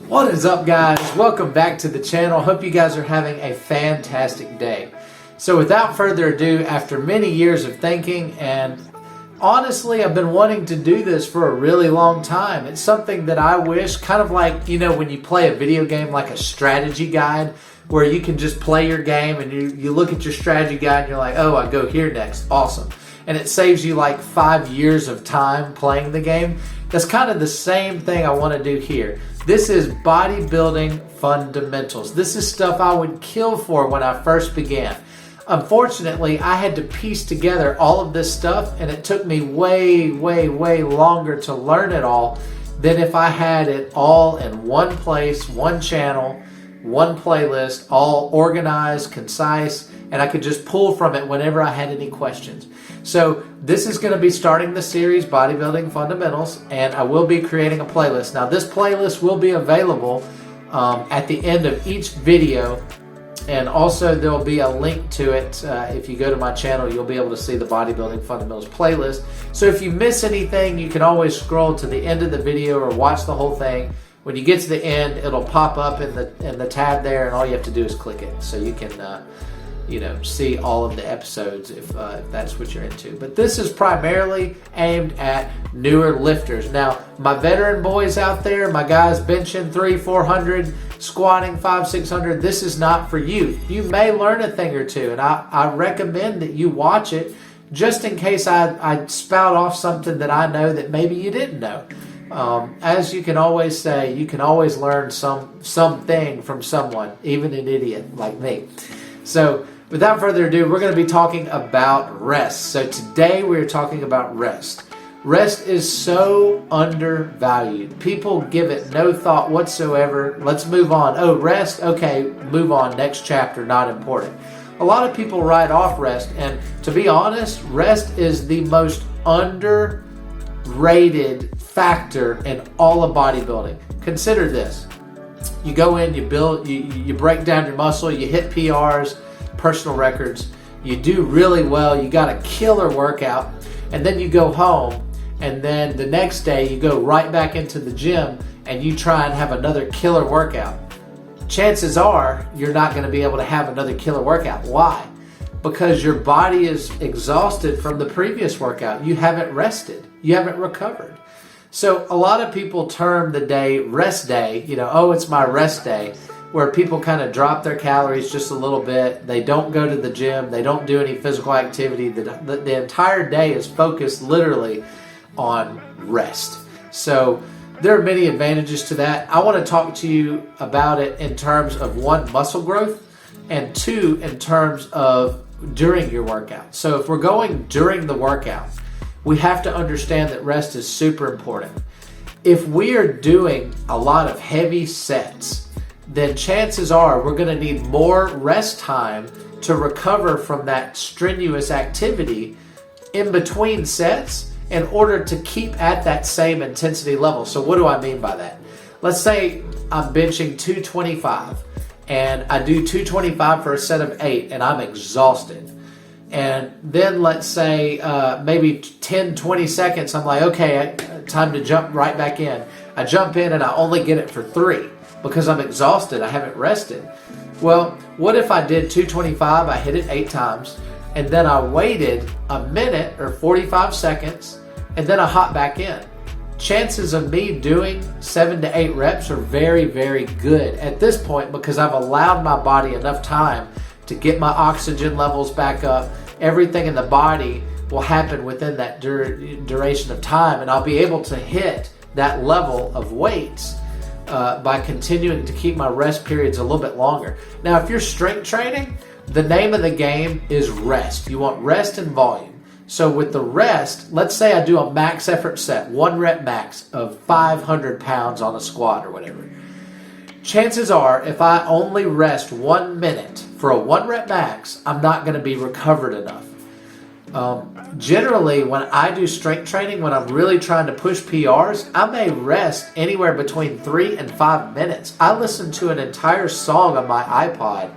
What is up, guys? Welcome back to the channel. Hope you guys are having a fantastic day. So without further ado, after many years of thinking, and honestly, I've been wanting to do this for a really long time. It's something that I wish, kind of like, you know, when you play a video game, like a strategy guide, where you can just play your game and you look at your strategy guide and you're like, oh, I go here next. Awesome. And it saves you like 5 years of time playing the game. That's kind of the same thing I want to do here. This is bodybuilding fundamentals. This is stuff I would kill for when I first began. Unfortunately, I had to piece together all of this stuff, and it took me way longer to learn it all than if I had it all in one place, one channel, one playlist, all organized, concise, and I could just pull from it whenever I had any questions. So this is going to be starting the series Bodybuilding Fundamentals, and I will be creating a playlist. Now this playlist will be available at the end of each video, and also there will be a link to it. If you go to my channel, you'll be able to see the Bodybuilding Fundamentals playlist. So if you miss anything, you can always scroll to the end of the video or watch the whole thing. When you get to the end, it'll pop up in the tab there, and all you have to do is click it, so you can you know, see all of the episodes if that's what you're into. But this is primarily aimed at newer lifters. Now, my veteran boys out there, my guys benching 300-400, squatting 500-600, this is not for you. You may learn a thing or two, and I recommend that you watch it just in case I spout off something that I know that maybe you didn't know. As you can always say, you can always learn something from someone, even an idiot like me. So without further ado, we're going to be talking about rest. So today we're talking about rest. Rest is so undervalued. People give it no thought whatsoever. Let's move on. Oh, rest? Okay, move on. Next chapter, not important. A lot of people write off rest, and to be honest, rest is the most underrated factor in all of bodybuilding. Consider this. You go in, you build, you break down your muscle, you hit PRs, personal records, you do really well, you got a killer workout, and then you go home, and then the next day you go right back into the gym and you try and have another killer workout. Chances are you're not going to be able to have another killer workout. Why? Because your body is exhausted from the previous workout. You haven't rested. You haven't recovered. So a lot of people term the day rest day, you know, oh, it's my rest day, where people kind of drop their calories just a little bit. They don't go to the gym. They don't do any physical activity. The entire day is focused literally on rest. So there are many advantages to that. I want to talk to you about it in terms of one, muscle growth, and two, in terms of during your workout. So if we're going during the workout, we have to understand that rest is super important. If we are doing a lot of heavy sets, then chances are we're going to need more rest time to recover from that strenuous activity in between sets in order to keep at that same intensity level. So what do I mean by that? Let's say I'm benching 225 and I do 225 for a set of 8 and I'm exhausted. And then let's say maybe 10-20 seconds, I'm like, okay, time to jump right back in. I jump in and I only get it for 3 because I'm exhausted, I haven't rested. Well, what if I did 225, I hit it 8 times, and then I waited a minute or 45 seconds, and then I hop back in? Chances of me doing 7 to 8 reps are very good at this point because I've allowed my body enough time to get my oxygen levels back up. Everything in the body will happen within that duration of time, and I'll be able to hit that level of weights by continuing to keep my rest periods a little bit longer. Now, if you're strength training, the name of the game is rest. You want rest and volume. So with the rest, let's say I do a max effort set, 1 rep max of 500 pounds on a squat or whatever. Chances are, if I only rest 1 minute for a 1 rep max, I'm not going to be recovered enough. Generally, when I do strength training, when I'm really trying to push PRs, I may rest anywhere between 3 and 5 minutes. I listen to an entire song on my iPod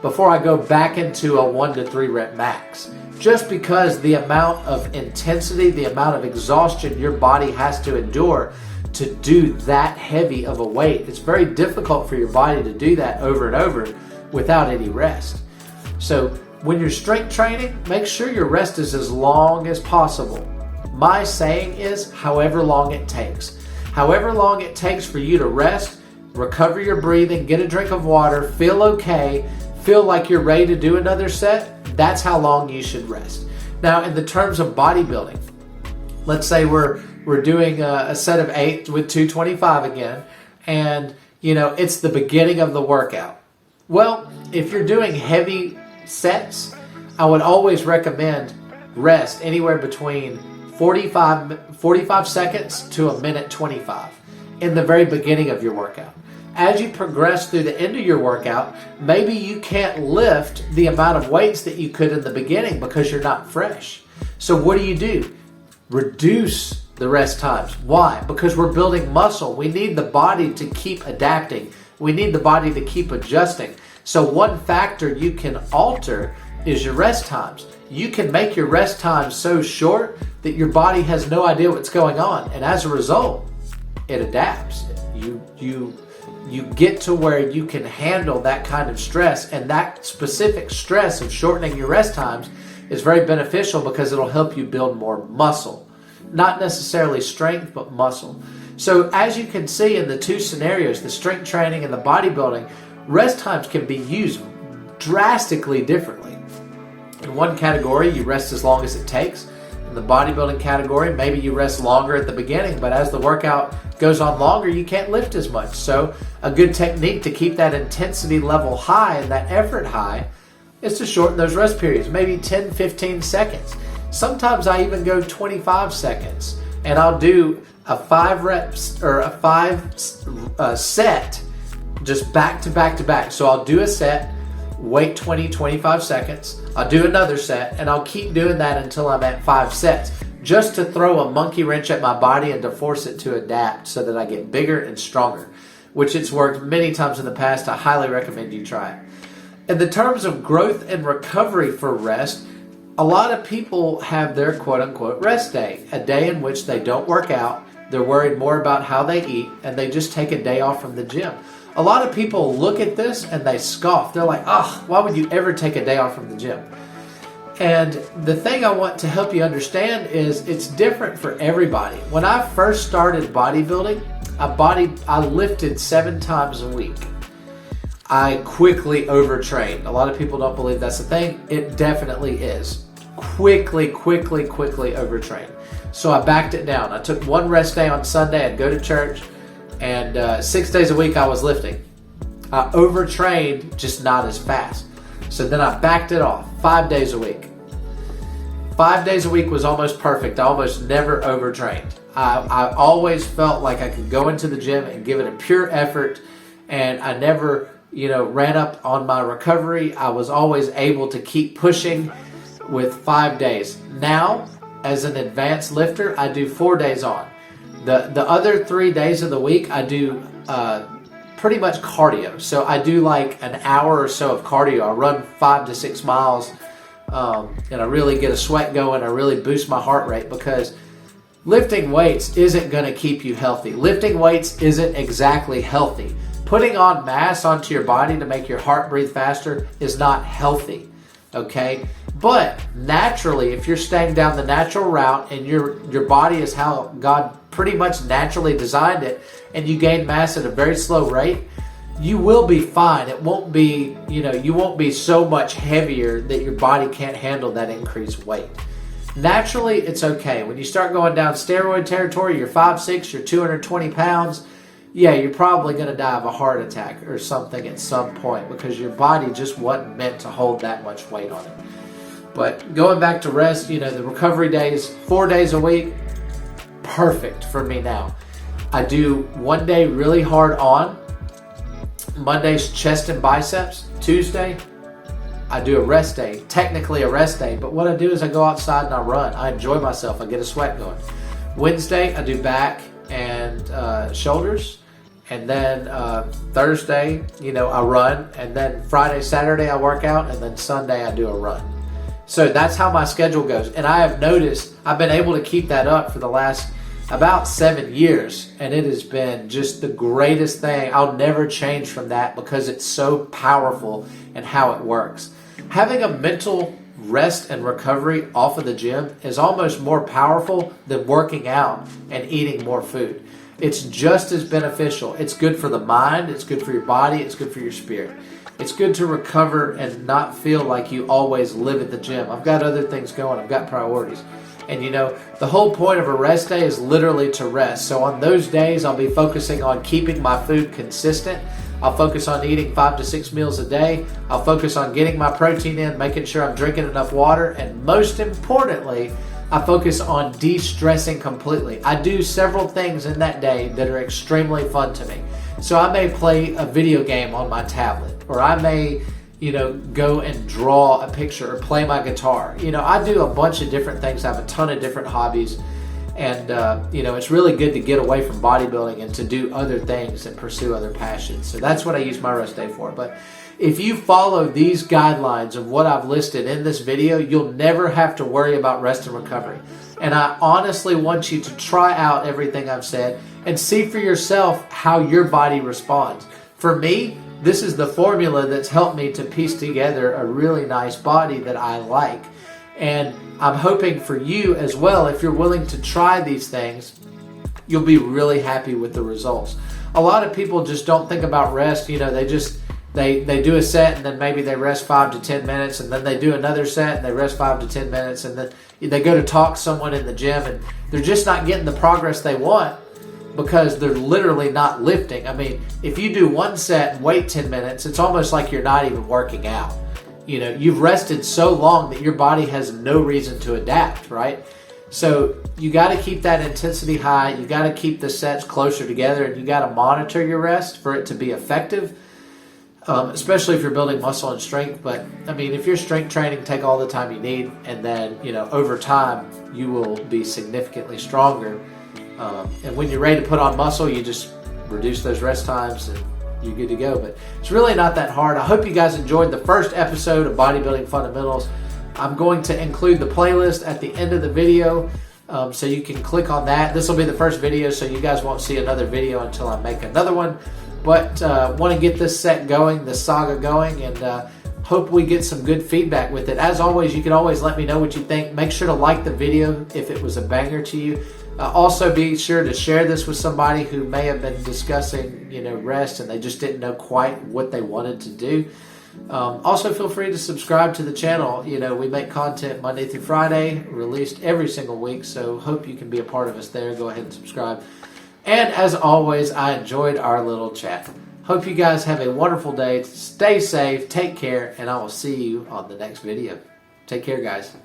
before I go back into a 1 to 3 rep max. Just because the amount of intensity, the amount of exhaustion your body has to endure to do that heavy of a weight. It's very difficult for your body to do that over and over without any rest. So when you're strength training, make sure your rest is as long as possible. My saying is however long it takes. However long it takes for you to rest, recover your breathing, get a drink of water, feel okay, feel like you're ready to do another set, that's how long you should rest. Now, in the terms of bodybuilding, let's say we're doing a set of 8 with 225 again, and it's the beginning of the workout. Well, if you're doing heavy sets, I would always recommend rest anywhere between 45 seconds to a minute 25 in the very beginning of your workout. As you progress through the end of your workout, maybe you can't lift the amount of weights that you could in the beginning because you're not fresh. So what do? Reduce the rest times. Why? Because we're building muscle. We need the body to keep adapting. We need the body to keep adjusting. So one factor you can alter is your rest times. You can make your rest times so short that your body has no idea what's going on. And as a result, it adapts. You get to where you can handle that kind of stress, and that specific stress of shortening your rest times is very beneficial because it'll help you build more muscle. Not necessarily strength, but muscle. So as you can see in the two scenarios, the strength training and the bodybuilding, rest times can be used drastically differently. In one category, you rest as long as it takes. In the bodybuilding category, maybe you rest longer at the beginning, but as the workout goes on longer, you can't lift as much. So a good technique to keep that intensity level high and that effort high is to shorten those rest periods, maybe 10, 15 seconds. Sometimes I even go 25 seconds, and I'll do a 5 reps or a 5 set just back to back to back. So I'll do a set, wait 20, 25 seconds. I'll do another set, and I'll keep doing that until I'm at 5 sets, just to throw a monkey wrench at my body and to force it to adapt so that I get bigger and stronger, which it's worked many times in the past. I highly recommend you try it. In the terms of growth and recovery for rest, a lot of people have their quote-unquote rest day, a day in which they don't work out, they're worried more about how they eat, and they just take a day off from the gym. A lot of people look at this and they scoff. They're like, why would you ever take a day off from the gym? And the thing I want to help you understand is it's different for everybody. When I first started bodybuilding, I lifted 7 times a week. I quickly overtrained. A lot of people don't believe that's a thing. It definitely is. Quickly overtrained. So I backed it down. I took 1 rest day on Sunday. I'd go to church, and 6 days a week I was lifting. I overtrained, just not as fast. So then I backed it off, 5 days a week. 5 days a week was almost perfect. I almost never overtrained. I always felt like I could go into the gym and give it a pure effort, and I never ran up on my recovery. I was always able to keep pushing with 5 days. Now, as an advanced lifter, I do 4 days on. The other 3 days of the week, I do pretty much cardio. So I do like an hour or so of cardio. I run 5 to 6 miles, and I really get a sweat going. I really boost my heart rate, because lifting weights isn't going to keep you healthy. Lifting weights isn't exactly healthy. Putting on mass onto your body to make your heart breathe faster is not healthy, okay? But naturally, if you're staying down the natural route and your body is how God pretty much naturally designed it, and you gain mass at a very slow rate, you will be fine. It won't be, you won't be so much heavier that your body can't handle that increased weight. Naturally, it's okay. When you start going down steroid territory, you're 5'6", you're 220 pounds, yeah, you're probably going to die of a heart attack or something at some point, because your body just wasn't meant to hold that much weight on it. But going back to rest, the recovery days, 4 days a week, perfect for me now. I do 1 day really hard on. Monday's chest and biceps. Tuesday, I do a rest day, technically a rest day, but what I do is I go outside and I run. I enjoy myself. I get a sweat going. Wednesday, I do back and shoulders. And then Thursday, I run. And then Friday, Saturday, I work out. And then Sunday, I do a run. So that's how my schedule goes. And I have noticed I've been able to keep that up for the last about 7 years, and it has been just the greatest thing. I'll never change from that because it's so powerful and how it works. Having a mental rest and recovery off of the gym is almost more powerful than working out and eating more food. It's just as beneficial. It's good for the mind, it's good for your body, it's good for your spirit. It's good to recover and not feel like you always live at the gym. I've got other things going, I've got priorities. And you know, the whole point of a rest day is literally to rest. So on those days, I'll be focusing on keeping my food consistent. I'll focus on eating 5 to 6 meals a day. I'll focus on getting my protein in, making sure I'm drinking enough water. And most importantly, I focus on de-stressing completely. I do several things in that day that are extremely fun to me. So I may play a video game on my tablet, or I may, go and draw a picture or play my guitar. I do a bunch of different things. I have a ton of different hobbies. And, it's really good to get away from bodybuilding and to do other things and pursue other passions. So that's what I use my rest day for. But if you follow these guidelines of what I've listed in this video, you'll never have to worry about rest and recovery. And I honestly want you to try out everything I've said and see for yourself how your body responds. For me, this is the formula that's helped me to piece together a really nice body that I like. And I'm hoping for you as well, if you're willing to try these things, you'll be really happy with the results. A lot of people just don't think about rest. They do a set and then maybe they rest 5 to 10 minutes, and then they do another set and they rest 5 to 10 minutes, and then they go to talk to someone in the gym and they're just not getting the progress they want because they're literally not lifting. I mean, if you do one set and wait 10 minutes, it's almost like you're not even working out. You've rested so long that your body has no reason to adapt, right? So you got to keep that intensity high. You got to keep the sets closer together, and you got to monitor your rest for it to be effective, especially if you're building muscle and strength. But I mean, if you're strength training, take all the time you need, and then over time you will be significantly stronger. And when you're ready to put on muscle, you just reduce those rest times and you're good to go. But it's really not that hard. I hope you guys enjoyed the first episode of Bodybuilding Fundamentals. I'm going to include the playlist at the end of the video, so you can click on that. This will be the first video, so you guys won't see another video until I make another one. But want to get this set going, this saga going, and hope we get some good feedback with it. As always, you can always let me know what you think. Make sure to like the video if it was a banger to you. Also, be sure to share this with somebody who may have been discussing, rest, and they just didn't know quite what they wanted to do. Also, feel free to subscribe to the channel. We make content Monday through Friday, released every single week, so hope you can be a part of us there. Go ahead and subscribe. And as always, I enjoyed our little chat. Hope you guys have a wonderful day. Stay safe, take care, and I will see you on the next video. Take care, guys.